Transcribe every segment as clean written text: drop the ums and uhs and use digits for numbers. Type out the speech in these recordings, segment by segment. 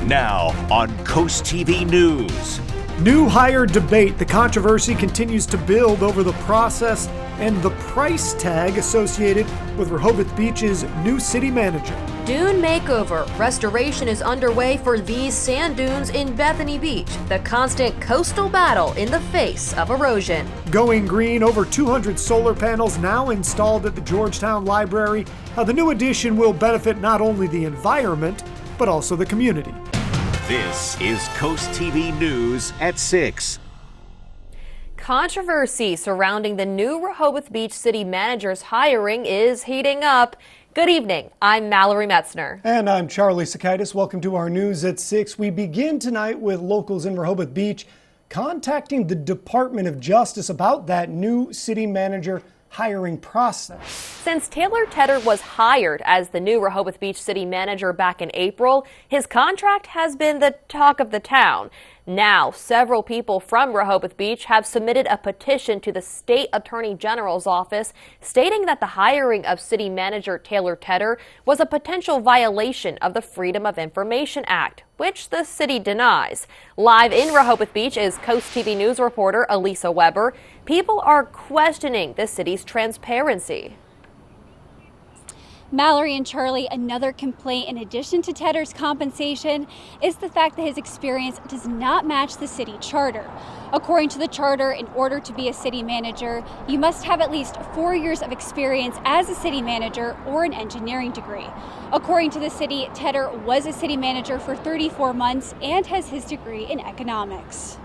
Now on CoastTV News. New hire debate. The controversy continues to build over the process and the price tag associated with Rehoboth Beach's new city manager. Dune makeover. Restoration is underway for these sand dunes in Bethany Beach. The constant coastal battle in the face of erosion. Going green. Over 200 solar panels now installed at the Georgetown Library. How the new addition will benefit not only the environment, but also the community. This is CoastTV News at 6. Controversy surrounding the new Rehoboth Beach city manager's hiring is heating up. Good evening. I'm Mallory Metzner. And I'm Charlie Sakaitis. Welcome to our News at 6. We begin tonight with locals in Rehoboth Beach contacting the Department of Justice about that new city manager hiring process. Since Taylor Tedder was hired as the new Rehoboth Beach city manager back in April, his contract has been the talk of the town. Now, several people from Rehoboth Beach have submitted a petition to the state attorney general's office stating that the hiring of city manager Taylor Tedder was a potential violation of the Freedom of Information Act, which the city denies. Live in Rehoboth Beach is CoastTV News reporter Elisa Weber. People are questioning the city's transparency. Mallory and Charlie, another complaint in addition to Tedder's compensation is the fact that his experience does not match the city charter. According to the charter, in order to be a city manager, you must have at least 4 years of experience as a city manager or an engineering degree. According to the city, Tedder was a city manager for 34 months and has his degree in economics.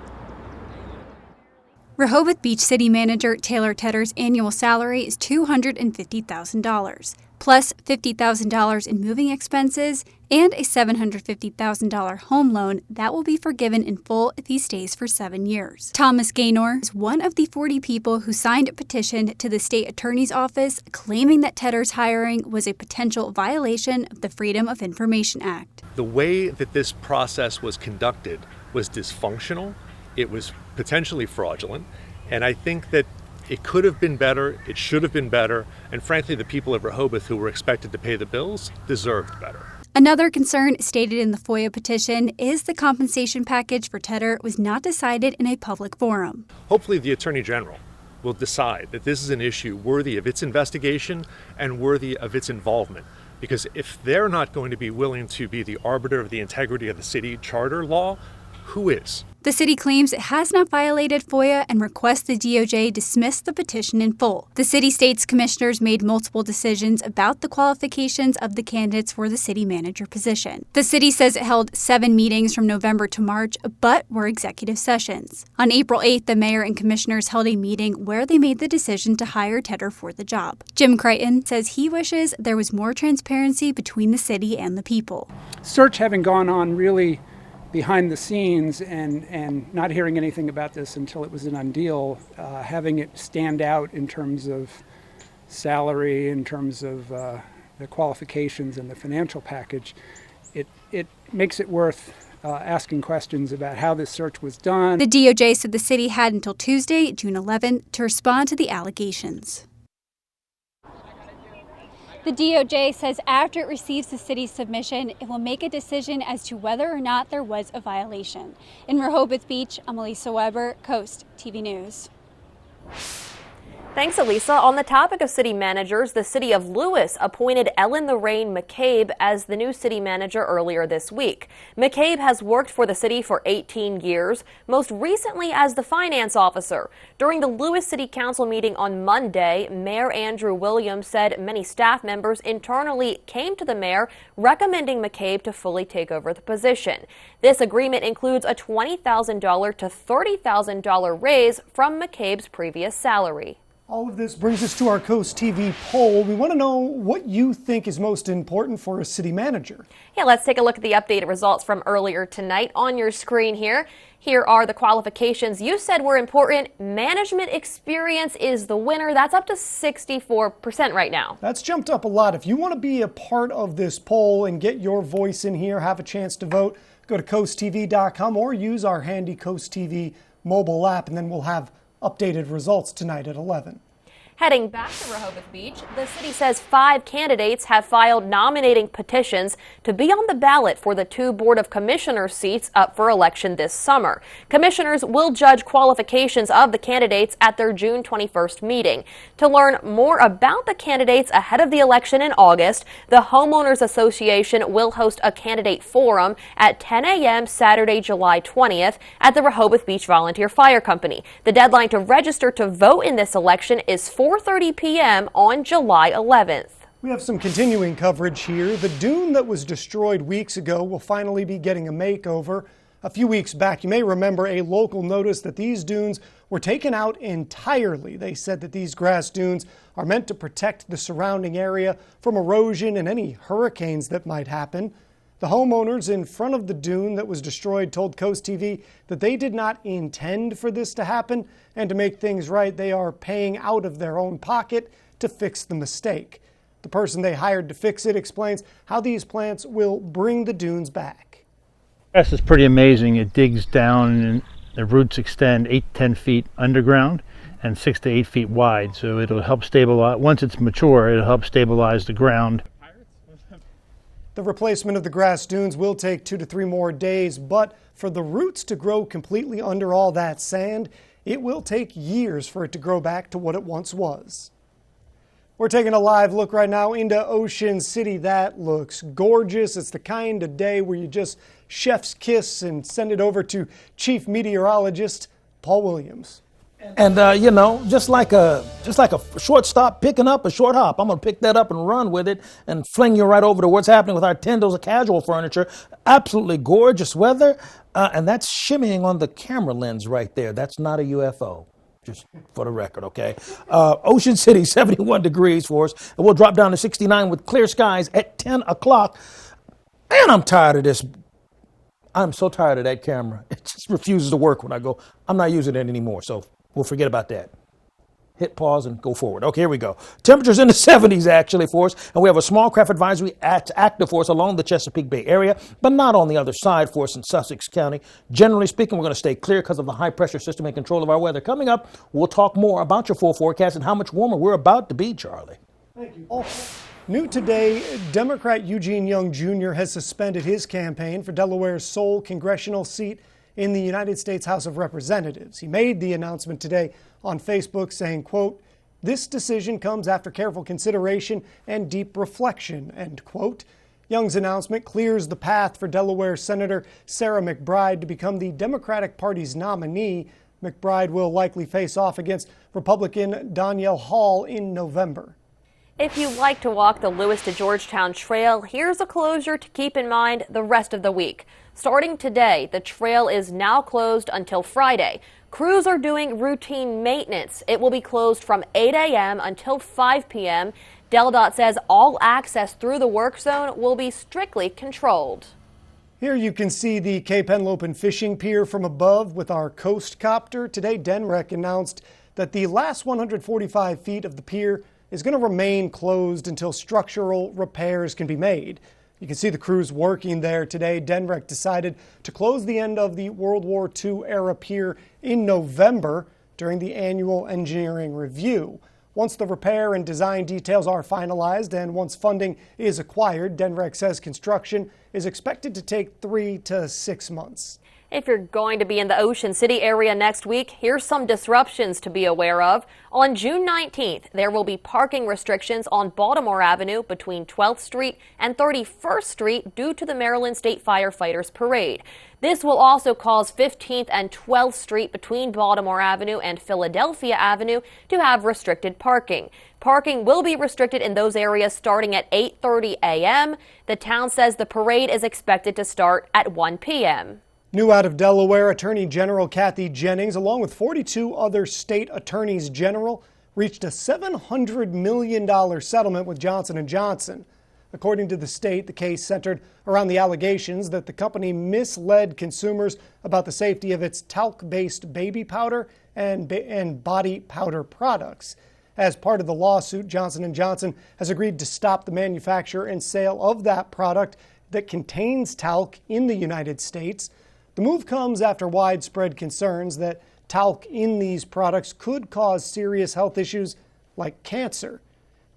Rehoboth Beach City Manager Taylor Tedder's annual salary is $250,000, plus $50,000 in moving expenses and a $750,000 home loan that will be forgiven in full if he stays for 7 years. Thomas Gaynor is one of the 40 people who signed a petition to the state attorney's office claiming that Tedder's hiring was a potential violation of the Freedom of Information Act. The way that this process was conducted was dysfunctional. It was potentially fraudulent, and I think that it could have been better, it should have been better, and frankly the people of Rehoboth who were expected to pay the bills deserved better. Another concern stated in the FOIA petition is the compensation package for Tedder was not decided in a public forum. Hopefully the Attorney General will decide that this is an issue worthy of its investigation and worthy of its involvement, because if they're not going to be willing to be the arbiter of the integrity of the city charter law, who is? The city claims it has not violated FOIA and requests the DOJ dismiss the petition in full. The city state's commissioners made multiple decisions about the qualifications of the candidates for the city manager position. The city says it held 7 meetings from November to March, but were executive sessions. On April 8th, the mayor and commissioners held a meeting where they made the decision to hire Tedder for the job. Jim Crichton says he wishes there was more transparency between the city and the people. Search having gone on really behind the scenes and not hearing anything about this until it was a done deal, having it stand out in terms of salary, in terms of the qualifications and the financial package, it makes it worth asking questions about how this search was done. The DOJ said the city had until Tuesday, June 11th, to respond to the allegations. The DOJ says after it receives the city's submission, it will make a decision as to whether or not there was a violation. In Rehoboth Beach, I'm Elisa Weber, Coast TV News. Thanks, Elisa. On the topic of city managers, the city of Lewis appointed Ellen Lorraine McCabe as the new city manager earlier this week. McCabe has worked for the city for 18 years, most recently as the finance officer. During the Lewis City Council meeting on Monday, Mayor Andrew Williams said many staff members internally came to the mayor recommending McCabe to fully take over the position. This agreement includes a $20,000 to $30,000 raise from McCabe's previous salary. All of this brings us to our Coast TV poll. We want to know what you think is most important for a city manager. Yeah, let's take a look at the updated results from earlier tonight on your screen here. Here are the qualifications you said were important. Management experience is the winner. That's up to 64% right now. That's jumped up a lot. If you want to be a part of this poll and get your voice in here, have a chance to vote, go to coasttv.com or use our handy Coast TV mobile app, and then we'll have updated results tonight at 11. Heading back to Rehoboth Beach, the city says 5 candidates have filed nominating petitions to be on the ballot for the 2 Board of Commissioners seats up for election this summer. Commissioners will judge qualifications of the candidates at their June 21st meeting. To learn more about the candidates ahead of the election in August, the Homeowners Association will host a candidate forum at 10 a.m. Saturday, July 20th at the Rehoboth Beach Volunteer Fire Company. The deadline to register to vote in this election is 4:30 p.m. on July 11th. We have some continuing coverage here. The dune that was destroyed weeks ago will finally be getting a makeover. A few weeks back, you may remember a local noticed that these dunes were taken out entirely. They said that these grass dunes are meant to protect the surrounding area from erosion and any hurricanes that might happen. The homeowners in front of the dune that was destroyed told CoastTV that they did not intend for this to happen, and to make things right, they are paying out of their own pocket to fix the mistake. The person they hired to fix it explains how these plants will bring the dunes back. Grass is pretty amazing. It digs down and the roots extend 8 to 10 feet underground and 6 to 8 feet wide. So it'll help stabilize, once it's mature, it'll help stabilize the ground. The replacement of the grass dunes will take 2 to 3 more days, but for the roots to grow completely under all that sand, it will take years for it to grow back to what it once was. We're taking a live look right now into Ocean City. That looks gorgeous. It's the kind of day where you just chef's kiss and send it over to Chief Meteorologist Paul Williams. And you know, just like a shortstop picking up a short hop, I'm gonna pick that up and run with it and fling you right over to what's happening with our tendals of casual furniture. Absolutely gorgeous weather, and that's shimmying on the camera lens right there. That's not a UFO, just for the record, okay? Ocean City, 71 degrees for us, and we'll drop down to 69 with clear skies at 10 o'clock. And I'm tired of this. I'm so tired of that camera. It just refuses to work when I go. I'm not using it anymore, so we'll forget about that. Hit pause and go forward. Okay, here we go. Temperatures in the 70s actually for us, and we have a small craft advisory active for us along the Chesapeake Bay area, but not on the other side for us in Sussex County. Generally speaking, we're going to stay clear because of the high pressure system in control of our weather. Coming up, we'll talk more about your full forecast and how much warmer we're about to be, Charlie. Thank you. New today, Democrat Eugene Young Jr. has suspended his campaign for Delaware's sole congressional seat in the United States House of Representatives. He made the announcement today on Facebook saying, quote, "This decision comes after careful consideration and deep reflection," end quote. Young's announcement clears the path for Delaware Senator Sarah McBride to become the Democratic Party's nominee. McBride will likely face off against Republican Danielle Hall in November. If you like to walk the Lewis to Georgetown Trail, here's a closure to keep in mind the rest of the week. Starting today, the trail is now closed until Friday. Crews are doing routine maintenance. It will be closed from 8 a.m. until 5 p.m. DelDOT says all access through the work zone will be strictly controlled. Here you can see the Cape Henlopen fishing pier from above with our coast copter. Today, DENREC announced that the last 145 feet of the pier is going to remain closed until structural repairs can be made. You can see the crews working there today. DENREC decided to close the end of the World War II era pier in November during the annual engineering review. Once the repair and design details are finalized and once funding is acquired, DENREC says construction is expected to take 3 to 6 months. If you're going to be in the Ocean City area next week, here's some disruptions to be aware of. On June 19th, there will be parking restrictions on Baltimore Avenue between 12th Street and 31st Street due to the Maryland State Firefighters Parade. This will also cause 15th and 12th Street between Baltimore Avenue and Philadelphia Avenue to have restricted parking. Parking will be restricted in those areas starting at 8:30 a.m. The town says the parade is expected to start at 1 p.m. New out of Delaware, Attorney General Kathy Jennings, along with 42 other state attorneys general, reached a $700 million settlement with Johnson & Johnson. According to the state, the case centered around the allegations that the company misled consumers about the safety of its talc-based baby powder and body powder products. As part of the lawsuit, Johnson & Johnson has agreed to stop the manufacture and sale of that product that contains talc in the United States. The move comes after widespread concerns that talc in these products could cause serious health issues like cancer.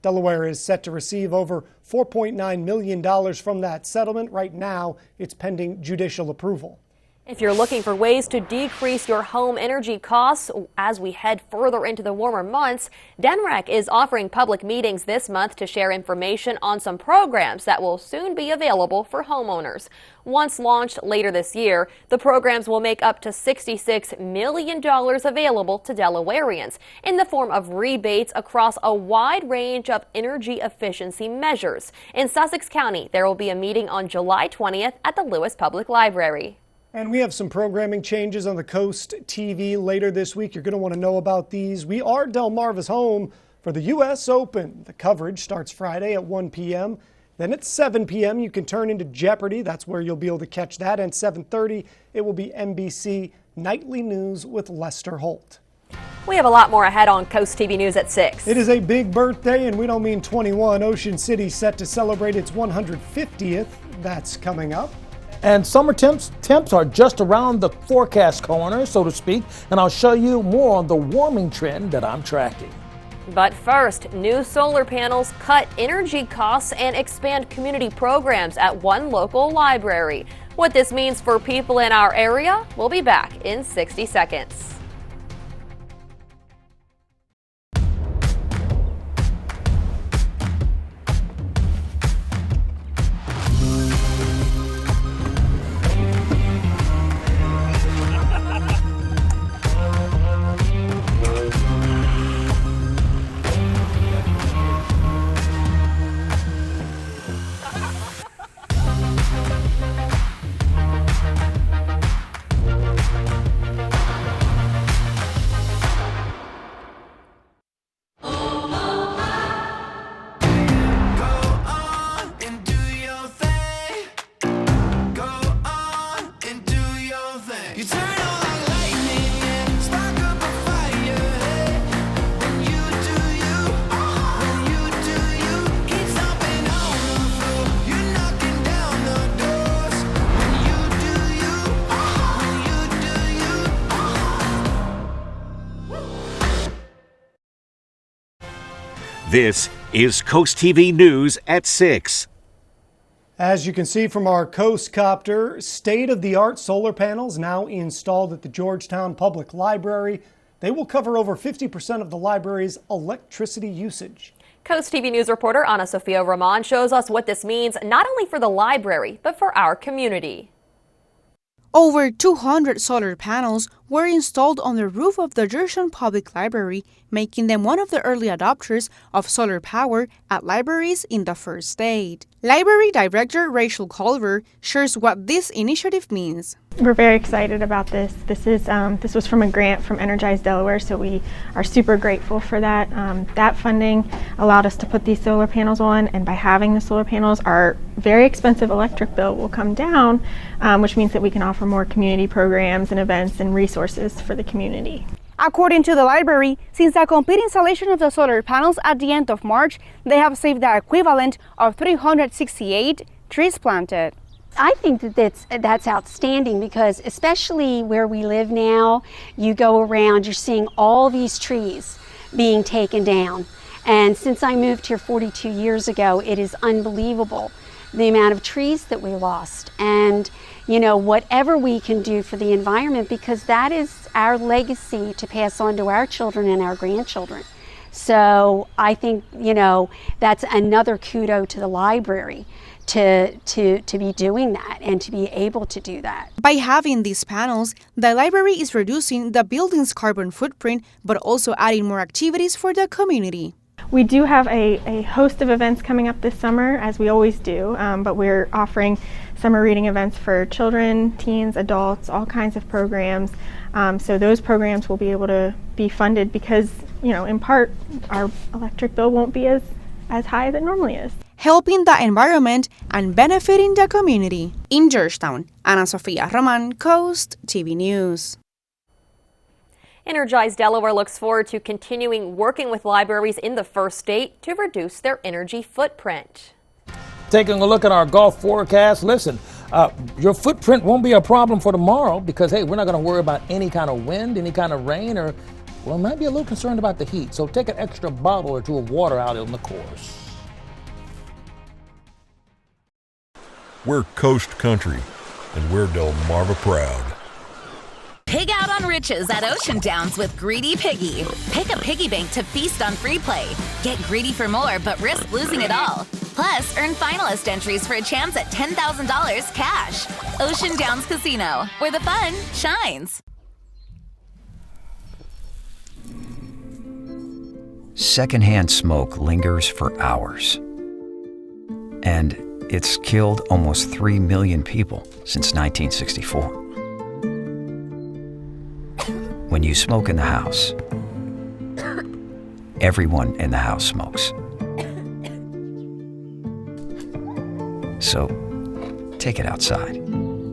Delaware is set to receive over $4.9 million from that settlement. Right now, it's pending judicial approval. If you're looking for ways to decrease your home energy costs as we head further into the warmer months, DENREC is offering public meetings this month to share information on some programs that will soon be available for homeowners. Once launched later this year, the programs will make up to $66 million available to Delawareans in the form of rebates across a wide range of energy efficiency measures. In Sussex County, there will be a meeting on July 20th at the Lewis Public Library. And we have some programming changes on the Coast TV later this week. You're going to want to know about these. We are Delmarva's home for the U.S. Open. The coverage starts Friday at 1 p.m. Then at 7 p.m. you can turn into Jeopardy. That's where you'll be able to catch that. And 7:30 it will be NBC Nightly News with Lester Holt. We have a lot more ahead on Coast TV News at 6. It is a big birthday, and we don't mean 21. Ocean City set to celebrate its 150th. That's coming up. And summer temps are just around the forecast corner, so to speak, and I'll show you more on the warming trend that I'm tracking. But first, new solar panels cut energy costs and expand community programs at one local library. What this means for people in our area, we'll be back in 60 seconds. This is Coast TV News at 6. As you can see from our Coast Copter, state-of-the-art solar panels now installed at the Georgetown Public Library. They will cover over 50% of the library's electricity usage. Coast TV News reporter Ana Sofia Roman shows us what this means not only for the library, but for our community. Over 200 solar panels were installed on the roof of the Georgetown Public Library, making them one of the early adopters of solar power at libraries in the first state. Library Director Rachel Culver shares what this initiative means. We're very excited about this. This was from a grant from Energize Delaware, so we are super grateful for that. That funding allowed us to put these solar panels on, and by having the solar panels, our very expensive electric bill will come down, which means that we can offer more community programs and events and resources for the community. According to the library, since the complete installation of the solar panels at the end of March, they have saved the equivalent of 368 trees planted. I think that's outstanding, because especially where we live now, you go around, you're seeing all these trees being taken down. And since I moved here 42 years ago, it is unbelievable the amount of trees that we lost. And, you know, whatever we can do for the environment, because that is our legacy to pass on to our children and our grandchildren. So I think, you know, that's another kudo to the library to be doing that and to be able to do that. By having these panels, the library is reducing the building's carbon footprint, but also adding more activities for the community. We do have a host of events coming up this summer, as we always do, but we're offering summer reading events for children, teens, adults, all kinds of programs. So those programs will be able to be funded because, you know, in part, our electric bill won't be as high as it normally is. Helping the environment and benefiting the community. In Georgetown, Ana Sofia Roman, Coast TV News. Energize Delaware looks forward to continuing working with libraries in the first state to reduce their energy footprint. Taking a look at our Gulf forecast, listen, your footprint won't be a problem for tomorrow because, hey, we're not going to worry about any kind of wind, any kind of rain, or well, might be a little concerned about the heat, so take an extra bottle or two of water out on the course. We're Coast Country, and we're Delmarva proud. Pig out on riches at Ocean Downs with Greedy Piggy. Pick a piggy bank to feast on free play. Get greedy for more, but risk losing it all. Plus, earn finalist entries for a chance at $10,000 cash. Ocean Downs Casino, where the fun shines. Secondhand smoke lingers for hours. And it's killed almost 3 million people since 1964. When you smoke in the house, everyone in the house smokes. So, take it outside.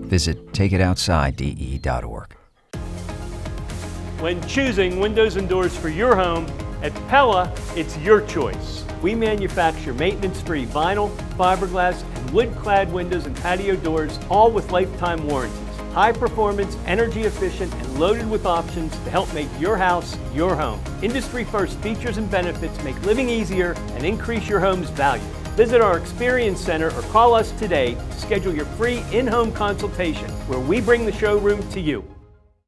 Visit takeitoutside.de.org. When choosing windows and doors for your home, at Pella, it's your choice. We manufacture maintenance-free vinyl, fiberglass, and wood-clad windows and patio doors, all with lifetime warranties. High performance, energy efficient, and loaded with options to help make your house your home. Industry first features and benefits make living easier and increase your home's value. Visit our Experience Center or call us today to schedule your free in-home consultation where we bring the showroom to you.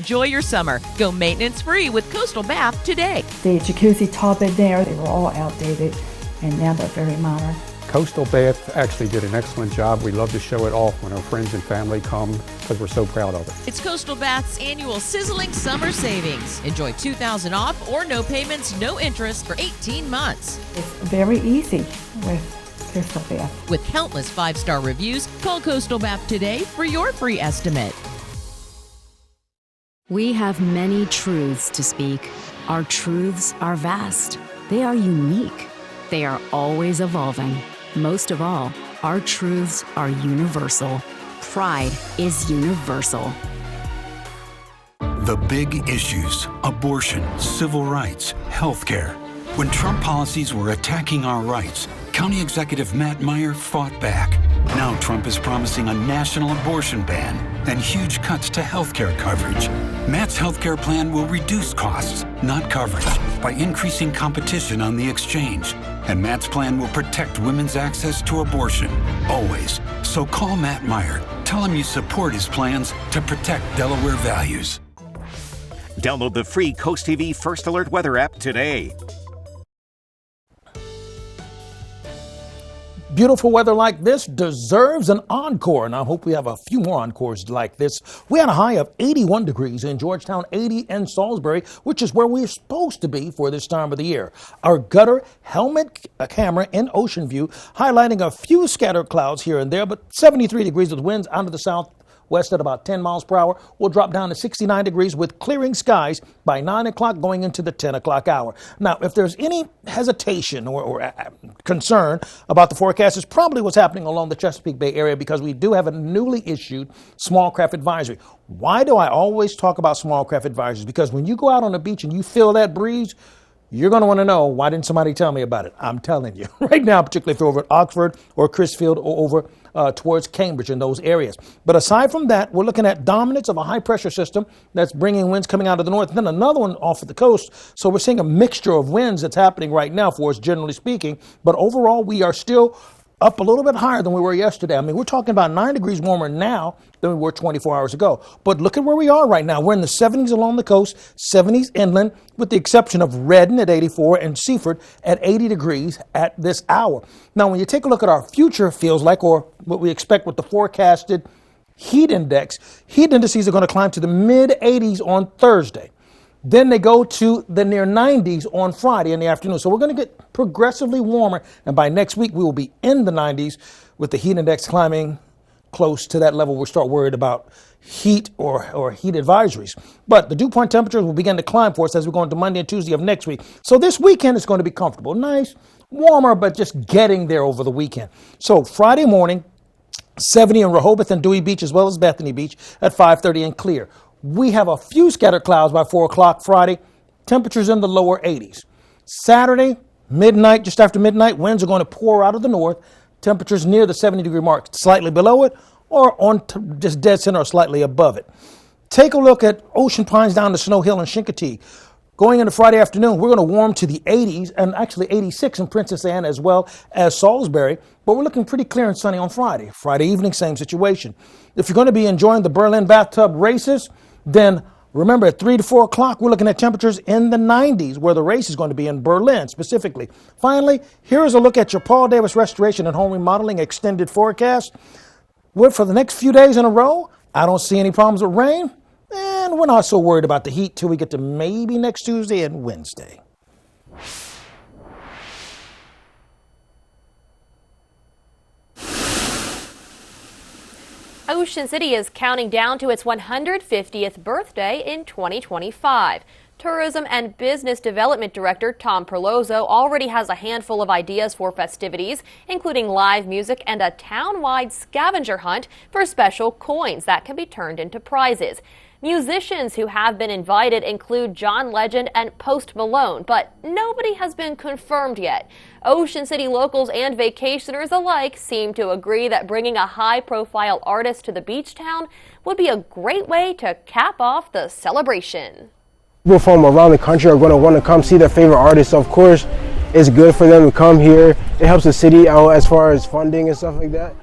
Enjoy your summer. Go maintenance free with Coastal Bath today. The jacuzzi tub in there, they were all outdated and now they're very modern. Coastal Bath actually did an excellent job. We love to show it off when our friends and family come because we're so proud of it. It's Coastal Bath's annual sizzling summer savings. Enjoy $2,000 off or no payments, no interest for 18 months. It's very easy with Coastal Bath. With countless 5-star reviews, call Coastal Bath today for your free estimate. We have many truths to speak. Our truths are vast. They are unique. They are always evolving. Most of all, our truths are universal. Pride is universal. The big issues: abortion, civil rights, healthcare. When Trump policies were attacking our rights, County Executive Matt Meyer fought back. Now Trump is promising a national abortion ban and huge cuts to healthcare coverage. Matt's healthcare plan will reduce costs, not coverage, by increasing competition on the exchange. And Matt's plan will protect women's access to abortion, always. So call Matt Meyer. Tell him you support his plans to protect Delaware values. Download the free Coast TV First Alert Weather app today. Beautiful weather like this deserves an encore, and I hope we have a few more encores like this. We had a high of 81 degrees in Georgetown, 80 in Salisbury, which is where we're supposed to be for this time of the year. Our gutter helmet camera in Ocean View highlighting a few scattered clouds here and there, but 73 degrees with winds out of the south west at about 10 miles per hour. We'll drop down to 69 degrees with clearing skies by 9 o'clock going into the 10 o'clock hour. Now, if there's any hesitation or concern about the forecast, it's probably what's happening along the Chesapeake Bay area because we do have a newly issued small craft advisory. Why do I always talk about small craft advisories? Because when you go out on the beach and you feel that breeze, you're going to want to know, why didn't somebody tell me about it? I'm telling you right now, particularly if you're over at Oxford or Crisfield or over towards Cambridge in those areas. But aside from that, we're looking at dominance of a high pressure system that's bringing winds coming out of the north, and then another one off of the coast. So we're seeing a mixture of winds that's happening right now for us, generally speaking. But overall, we are still up a little bit higher than we were yesterday. I mean, we're talking about 9 degrees warmer now than we were 24 hours ago. But look at where we are right now. We're in the 70s along the coast, 70s inland, with the exception of Redden at 84 and Seaford at 80 degrees at this hour. Now, when you take a look at our future feels like, or what we expect with the forecasted heat index, heat indices are going to climb to the mid 80s on Thursday. Then they go to the near 90s on Friday in the afternoon. So we're going to get progressively warmer. And by next week, we will be in the 90s with the heat index climbing close to that level. We'll start worried about heat or heat advisories. But the dew point temperatures will begin to climb for us as we go into Monday and Tuesday of next week. So this weekend is going to be comfortable. Nice, warmer, but just getting there over the weekend. So Friday morning, 70 in Rehoboth and Dewey Beach as well as Bethany Beach at 5:30 and clear. We have a few scattered clouds by 4 o'clock Friday, temperatures in the lower 80s. Saturday, midnight, just after midnight, winds are going to pour out of the north, temperatures near the 70-degree mark, slightly below it, or on just dead center or slightly above it. Take a look at Ocean Pines down to Snow Hill and Chincoteague. Going into Friday afternoon, we're going to warm to the 80s and actually 86 in Princess Anne as well as Salisbury. But we're looking pretty clear and sunny on Friday. Friday evening, same situation. If you're going to be enjoying the Berlin bathtub races, then remember at 3 to 4 o'clock, we're looking at temperatures in the 90s where the race is going to be in Berlin specifically. Finally, here's a look at your Paul Davis Restoration and Home Remodeling extended forecast. For the next few days in a row, I don't see any problems with rain. And we're not so worried about the heat till we get to maybe next Tuesday and Wednesday. Ocean City is counting down to its 150th birthday in 2025. Tourism and Business Development Director Tom Perlozzo already has a handful of ideas for festivities, including live music and a town-wide scavenger hunt for special coins that can be turned into prizes. Musicians who have been invited include John Legend and Post Malone, but nobody has been confirmed yet. Ocean City locals and vacationers alike seem to agree that bringing a high-profile artist to the beach town would be a great way to cap off the celebration. People from around the country are going to want to come see their favorite artists. Of course, it's good for them to come here. It helps the city out as far as funding and stuff like that.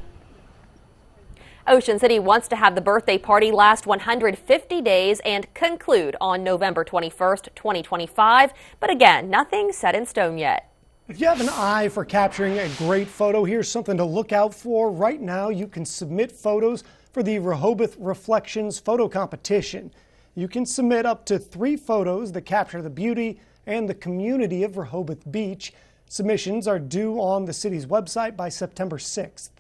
Ocean City wants to have the birthday party last 150 days and conclude on November 21st, 2025. But again, nothing set in stone yet. If you have an eye for capturing a great photo, here's something to look out for. Right now, you can submit photos for the Rehoboth Reflections photo competition. You can submit up to 3 photos that capture the beauty and the community of Rehoboth Beach. Submissions are due on the city's website by September 6th.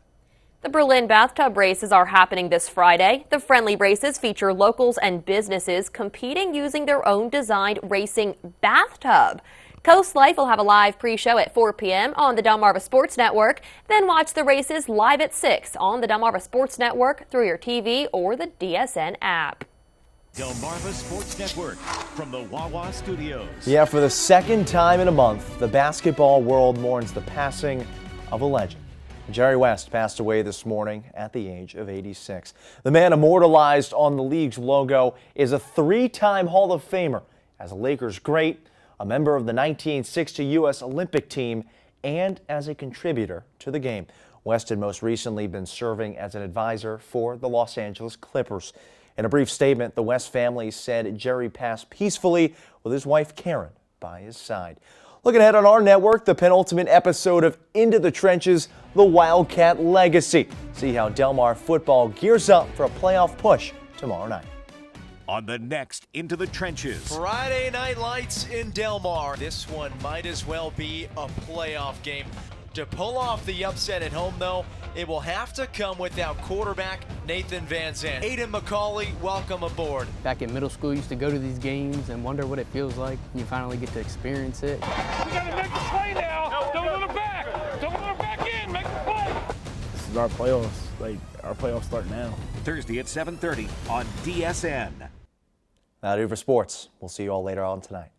The Berlin bathtub races are happening this Friday. The friendly races feature locals and businesses competing using their own designed racing bathtub. Coast Life will have a live pre-show at 4 p.m. on the Delmarva Sports Network. Then watch the races live at 6 on the Delmarva Sports Network through your TV or the DSN app. Delmarva Sports Network from the Wawa Studios. Yeah, for the second time in a month, the basketball world mourns the passing of a legend. Jerry West passed away this morning at the age of 86. The man immortalized on the league's logo is a 3-time Hall of Famer as a Lakers great, a member of the 1960 U.S. Olympic team, and as a contributor to the game. West had most recently been serving as an advisor for the Los Angeles Clippers. In a brief statement, the West family said Jerry passed peacefully with his wife Karen by his side. Looking ahead on our network, the penultimate episode of Into the Trenches, the Wildcat Legacy. See how Delmar football gears up for a playoff push tomorrow night. On the next Into the Trenches. Friday Night Lights in Delmar. This one might as well be a playoff game. To pull off the upset at home, though, it will have to come without quarterback Nathan Van Zandt. Aiden McCauley, welcome aboard. Back in middle school, used to go to these games and wonder what it feels like. You finally get to experience it. We got to make the play now. Don't let her back. Don't let her back in. Make the play. This is our playoffs. Our playoffs start now. Thursday at 7:30 on DSN. That'll do for sports. We'll see you all later on tonight.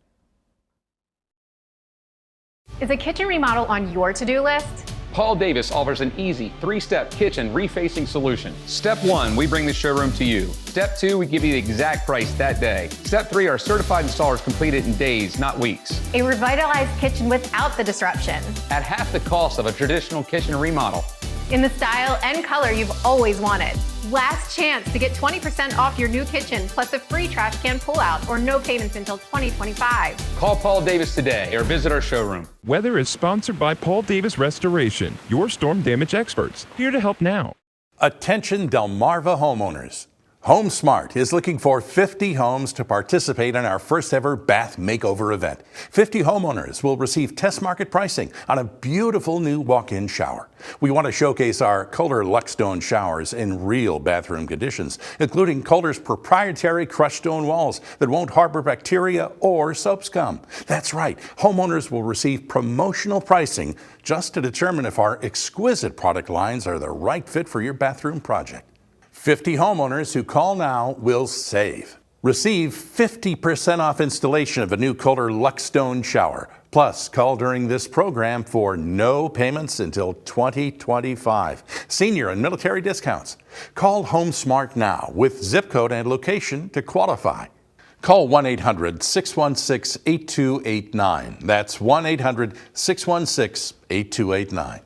Is a kitchen remodel on your to-do list? Paul Davis offers an easy 3-step kitchen refacing solution. Step 1, we bring the showroom to you. Step 2, we give you the exact price that day. Step 3, our certified installers complete it in days, not weeks. A revitalized kitchen without the disruption. At half the cost of a traditional kitchen remodel. In the style and color you've always wanted. Last chance to get 20% off your new kitchen plus a free trash can pullout or no payments until 2025. Call Paul Davis today or visit our showroom. Weather is sponsored by Paul Davis Restoration, your storm damage experts, here to help now. Attention Delmarva homeowners. Home Smart is looking for 50 homes to participate in our first ever bath makeover event. 50 homeowners will receive test market pricing on a beautiful new walk-in shower. We want to showcase our Kohler Luxstone showers in real bathroom conditions, including Kohler's proprietary crushed stone walls that won't harbor bacteria or soap scum. That's right, homeowners will receive promotional pricing just to determine if our exquisite product lines are the right fit for your bathroom project. 50 homeowners who call now will save. Receive 50% off installation of a new Kohler Luxstone shower. Plus, call during this program for no payments until 2025. Senior and military discounts. Call Home Smart now with zip code and location to qualify. Call 1-800-616-8289. That's 1-800-616-8289.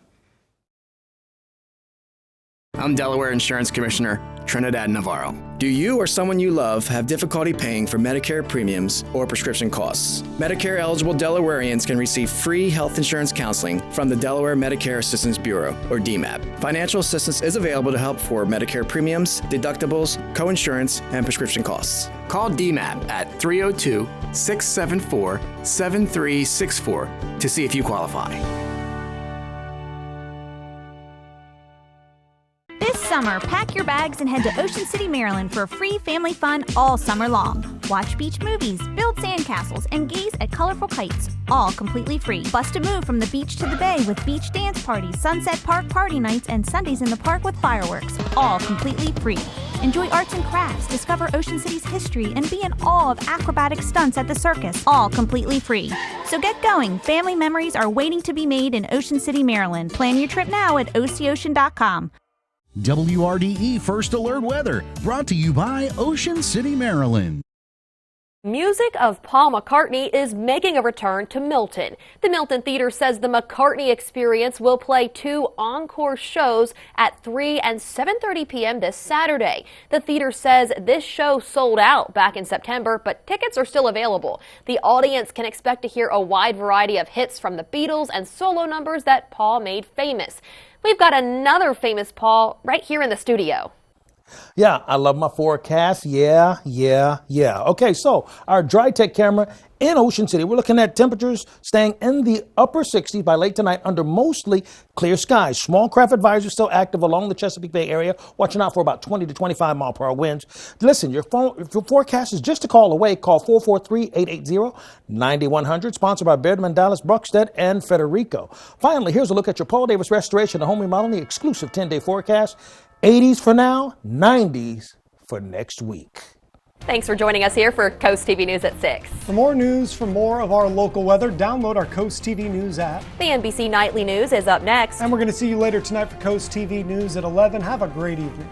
I'm Delaware Insurance Commissioner Trinidad Navarro. Do you or someone you love have difficulty paying for Medicare premiums or prescription costs? Medicare-eligible Delawareans can receive free health insurance counseling from the Delaware Medicare Assistance Bureau, or DMAB. Financial assistance is available to help for Medicare premiums, deductibles, coinsurance, and prescription costs. Call DMAB at 302-674-7364 to see if you qualify. This summer, pack your bags and head to Ocean City, Maryland for free family fun all summer long. Watch beach movies, build sandcastles, and gaze at colorful kites, all completely free. Bust a move from the beach to the bay with beach dance parties, Sunset Park party nights, and Sundays in the park with fireworks, all completely free. Enjoy arts and crafts, discover Ocean City's history, and be in awe of acrobatic stunts at the circus, all completely free. So get going. Family memories are waiting to be made in Ocean City, Maryland. Plan your trip now at OCOcean.com. WRDE First Alert Weather, brought to you by Ocean City, Maryland. Music of Paul McCartney is making a return to Milton. The Milton Theater says the McCartney Experience will play 2 encore shows at 3 and 7:30 p.m. this Saturday. The theater says this show sold out back in September, but tickets are still available. The audience can expect to hear a wide variety of hits from the Beatles and solo numbers that Paul made famous. We've got another famous Paul right here in the studio. Yeah, I love my forecast. Yeah. Okay, so our dry tech camera in Ocean City, we're looking at temperatures staying in the upper 60s by late tonight under mostly clear skies. Small craft advisory still active along the Chesapeake Bay area, watching out for about 20 to 25 mile per hour winds. Listen, your forecast is just a call away. Call 443-880-9100, sponsored by Beardman, Dallas, Buckstead, and Federico. Finally, here's a look at your Paul Davis Restoration and Home Remodeling exclusive 10-day forecast. 80s for now, 90s for next week. Thanks for joining us here for Coast TV News at 6. For more news, for more of our local weather, download our Coast TV News app. The NBC Nightly News is up next. And we're going to see you later tonight for Coast TV News at 11. Have a great evening.